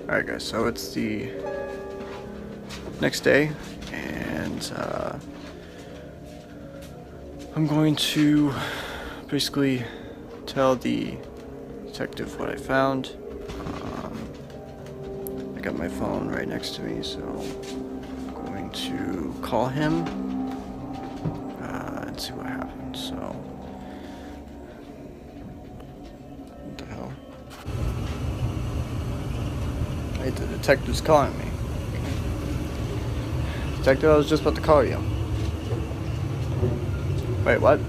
Alright guys, so it's the next day, and I'm going to basically tell the detective what I found. I got my phone right next to me, so I'm going to call him and see what happens. So, what the hell? Hey, the detective's calling me. Detective, I was just about to call you. Wait, what?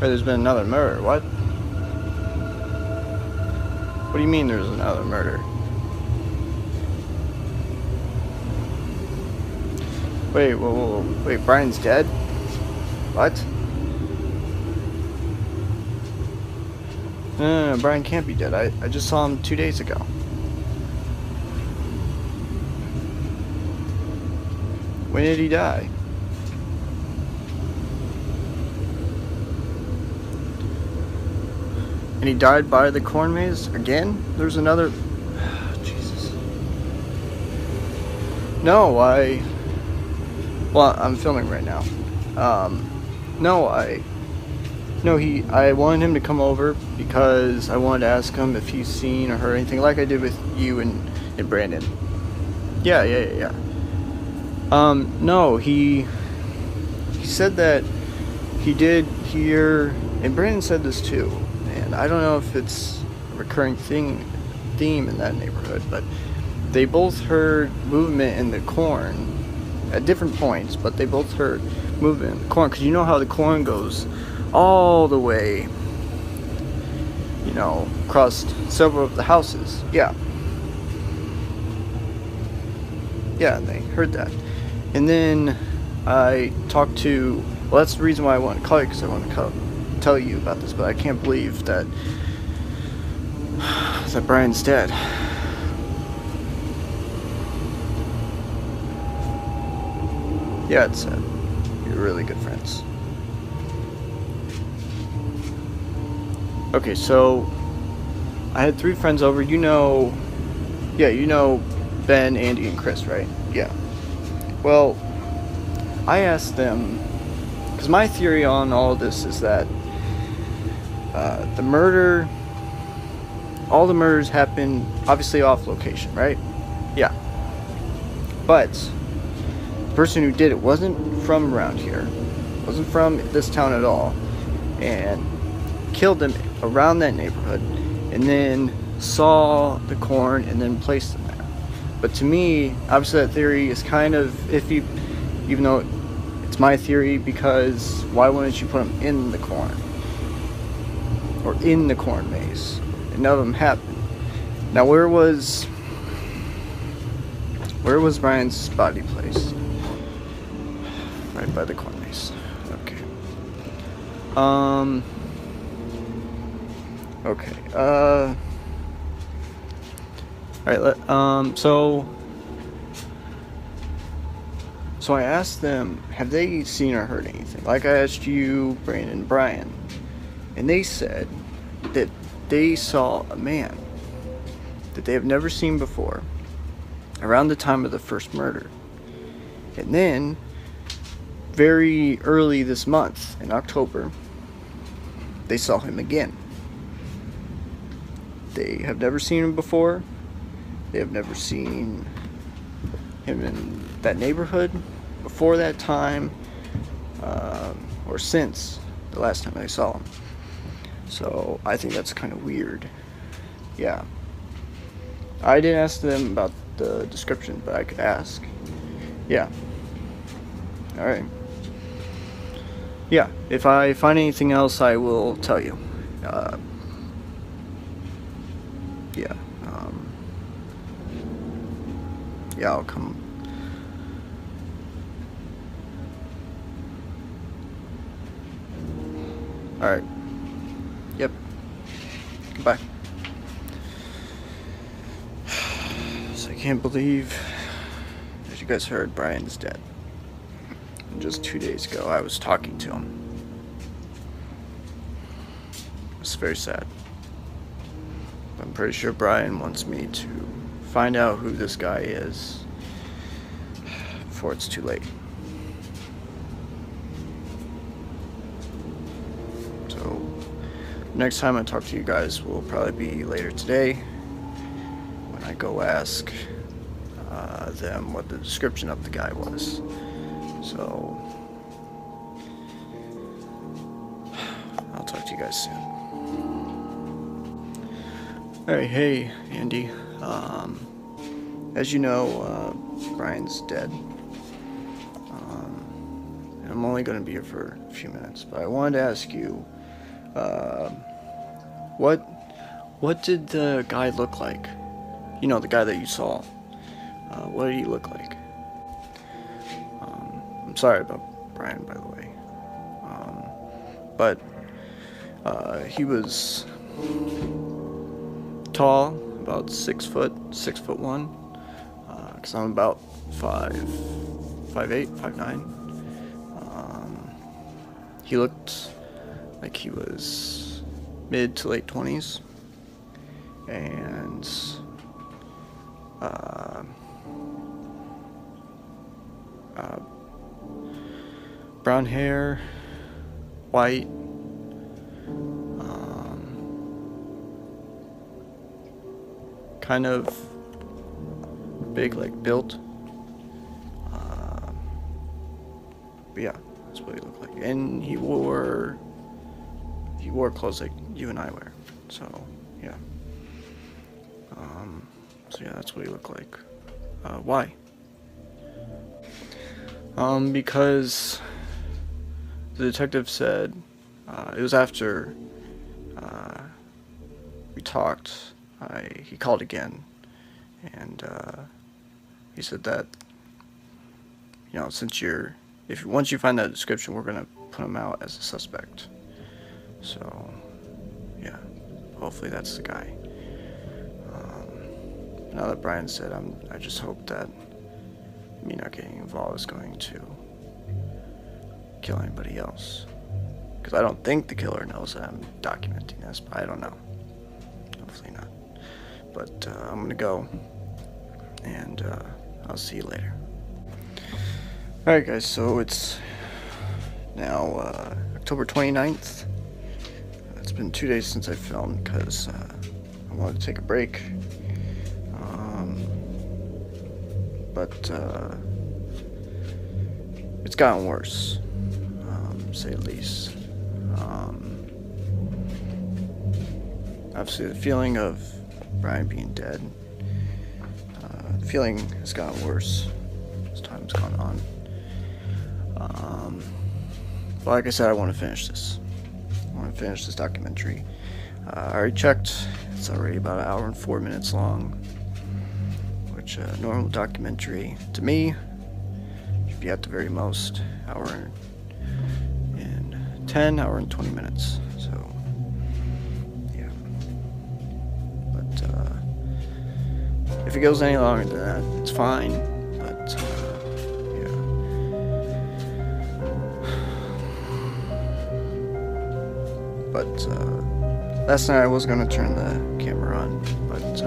Wait, there's been another murder. What? What do you mean there's another murder? Wait, whoa, wait, Brian's dead? What? No, Brian can't be dead. I just saw him 2 days ago. When did he die? And he died by the corn maze again? There's another... Jesus. No, well, I'm filming right now. I wanted him to come over because I wanted to ask him if he's seen or heard anything, like I did with you and Brandon. Yeah. No, he said that he did hear, and Brandon said this too, and I don't know if it's a recurring theme in that neighborhood, but they both heard movement in the corn at different points, but they both heard movement in the corn, because you know how the corn goes all the way, across several of the houses. Yeah, and they heard that. And then I talked to, well, that's the reason why I wanted to call you, because I want to tell you about this, but I can't believe that Brian's dead. Yeah, it's sad. You're really good friends. Okay, so I had 3 friends over. You know Ben, Andy, and Chris, right? Yeah. Well, I asked them, because my theory on all of this is that all the murders happened obviously off location, right? Yeah. But the person who did it wasn't from around here. wasn't from this town at all, and killed them around that neighborhood, and then saw the corn and then placed them there. But to me, obviously that theory is kind of iffy, even though it's my theory, because why wouldn't you put them in the corn? Or in the corn maze? And none of them happened. Now where was Brian's body placed? Right by the corn maze. Okay. Okay. Alright, so I asked them, have they seen or heard anything? Like I asked you, Brandon and Brian. And they said that they saw a man that they have never seen before around the time of the first murder. And then, very early this month, in October, they saw him again. They have never seen him before. They have never seen him in that neighborhood before that time, or since the last time they saw him. So I think that's kind of weird. Yeah. I didn't ask them about the description, but I could ask. Yeah. Alright. Yeah, if I find anything else, I will tell you. Yeah. Yeah, I'll come. Alright. Yep. Goodbye. So I can't believe, as you guys heard, Brian's dead. And just 2 days ago, I was talking to him. It's very sad. I'm pretty sure Brian wants me to find out who this guy is before it's too late. So next time I talk to you guys will probably be later today, when I go ask them what the description of the guy was. So I'll talk to you guys soon. Alright, hey Andy. As you know, Brian's dead. And I'm only going to be here for a few minutes, but I wanted to ask you, what did the guy look like? You know, the guy that you saw. What did he look like? I'm sorry about Brian, by the way. But he was tall, about 6 foot, 6'1", because I'm about 5'8", 5'9". He looked like he was mid to late 20s, and brown hair, white, kind of big, like built. But yeah, that's what he looked like. And he wore clothes like you and I wear. So yeah. So yeah, that's what he looked like. Why? Because the detective said it was after we talked. He called again, and he said that, you know, once you find that description, we're gonna put him out as a suspect. So yeah, hopefully that's the guy. Now that Brian said, I just hope that me not getting involved is going to kill anybody else, because I don't think the killer knows that I'm documenting this, but I don't know. Hopefully not. But I'm gonna go, and I'll see you later. Alright guys, so it's now October 29th. It's been 2 days since I filmed, because I wanted to take a break. But it's gotten worse. say the least. Obviously, the feeling of Brian being dead, the feeling has gotten worse as time's gone on. But like I said, I want to finish this. I want to finish this documentary. I already checked. It's already about an hour and 4 minutes long, which a normal documentary, to me, should be at the very most hour and 10, hour and 20 minutes. So, yeah. But if it goes any longer than that, it's fine. But yeah. But last night I was gonna turn the camera on, but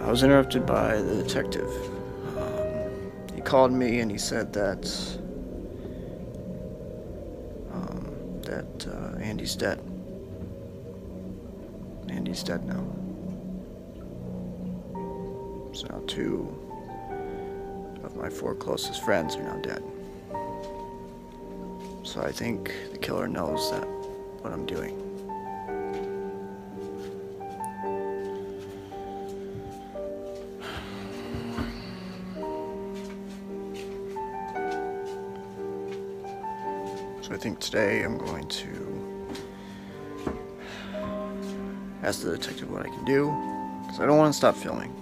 I was interrupted by the detective. He called me and he said that Andy's dead. Andy's dead now. So now 2 of my 4 closest friends are now dead. So I think the killer knows that what I'm doing. So I think today I'm going to ask the detective what I can do, because I don't want to stop filming.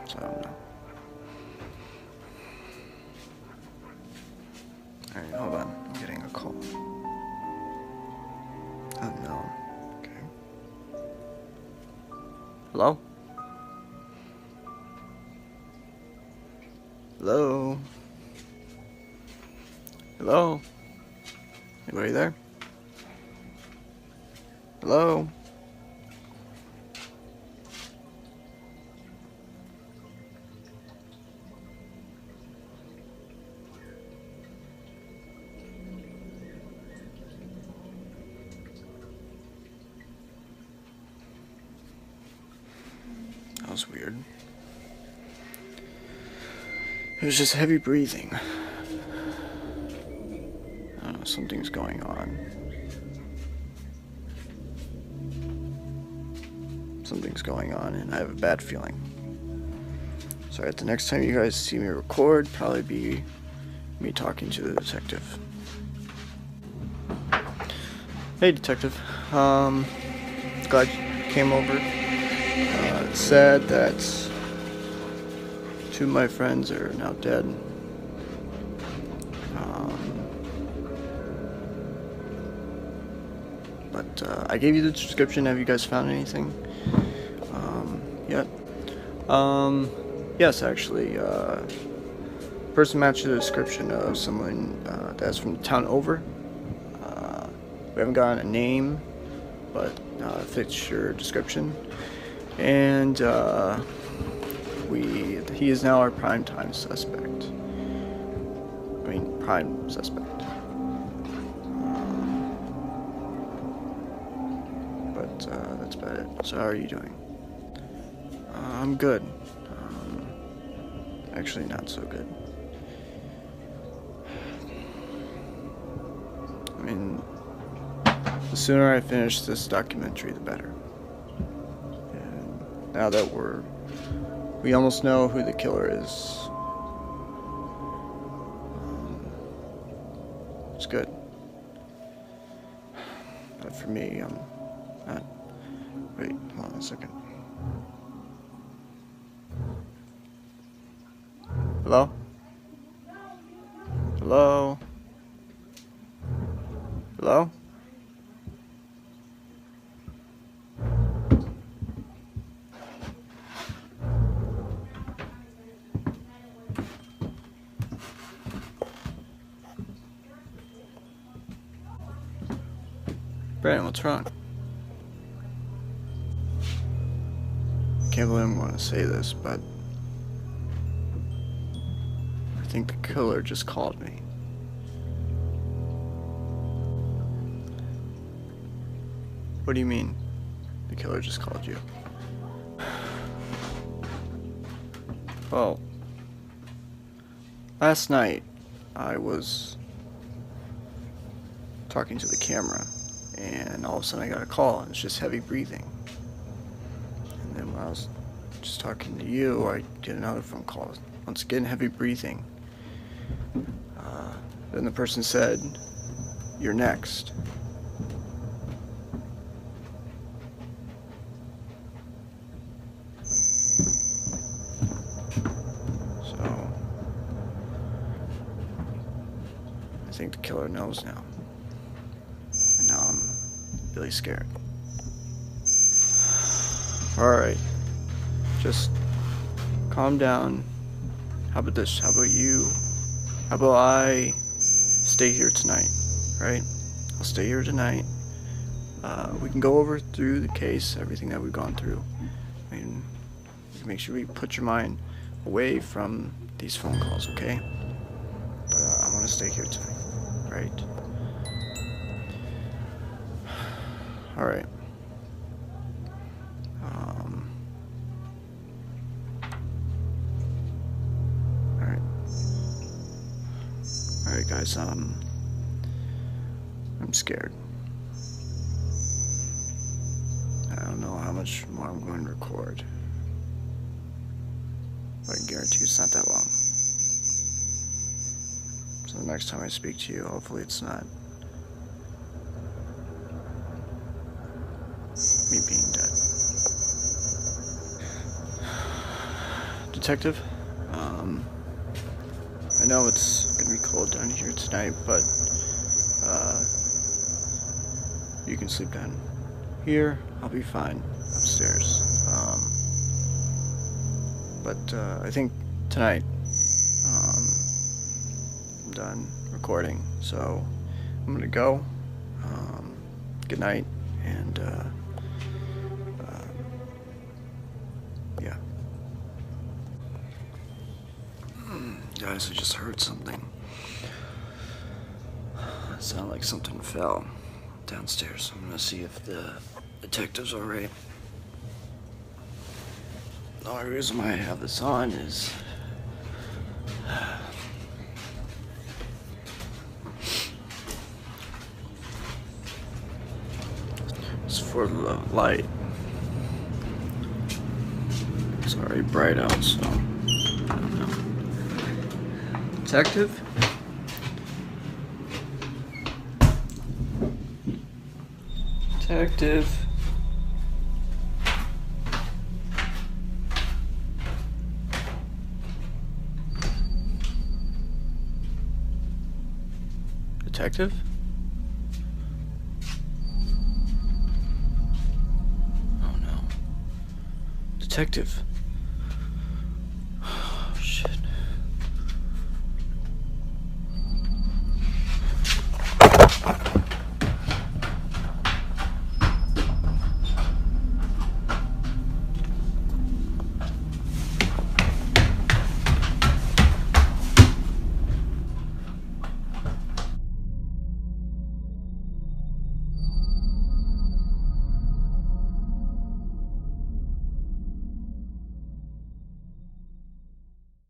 So I don't know. Alright, hold on. I'm getting a call. Unknown. Okay. Hello? Hello? Hello? Anybody there? Hello? That was weird. It was just heavy breathing. I don't know, something's going on. Something's going on, and I have a bad feeling. So the next time you guys see me record, probably be me talking to the detective. Hey, detective. Glad you came over. It's sad that 2 of my friends are now dead. But I gave you the description. Have you guys found anything yet? Yes, actually. Person matched the description of someone that's from the town over. We haven't gotten a name, but fits your description. And he is now our prime suspect. I mean, prime suspect. But that's about it. So how are you doing? I'm good. Actually, not so good. I mean, the sooner I finish this documentary, the better. And now that we almost know who the killer is, it's good. But for me, I'm not. Wait, hold on a second. Hello? Hello? Hello? Brandon, what's wrong? I can't believe I'm going to say this, but I think the killer just called me. What do you mean? The killer just called you. Well, last night I was talking to the camera, and all of a sudden I got a call, and it's just heavy breathing. And then when I was just talking to you, I get another phone call. Once again, heavy breathing. Then the person said, "You're next." So, I think the killer knows now. And now I'm really scared. Alright. Just calm down. How about this? How about you? How about I stay here tonight, right? I'll stay here tonight. We can go over through the case, everything that we've gone through. I mean, we can make sure we put your mind away from these phone calls, okay? But I want to stay here tonight, right? Alright. Alright guys, I'm scared. I don't know how much more I'm going to record, but I can guarantee it's not that long. So the next time I speak to you, hopefully it's not me being dead. Detective, I know it's gonna be cold down here tonight, but you can sleep down here. I'll be fine upstairs. But I think tonight I'm done recording, so I'm gonna go. Good night, and yeah. Guys, I just heard something. It sounded like something fell downstairs. I'm gonna see if the detective's alright. The only reason why I have this on is it's for the light. It's already bright out, so I don't know. Detective? Detective? Detective? Oh no. Detective?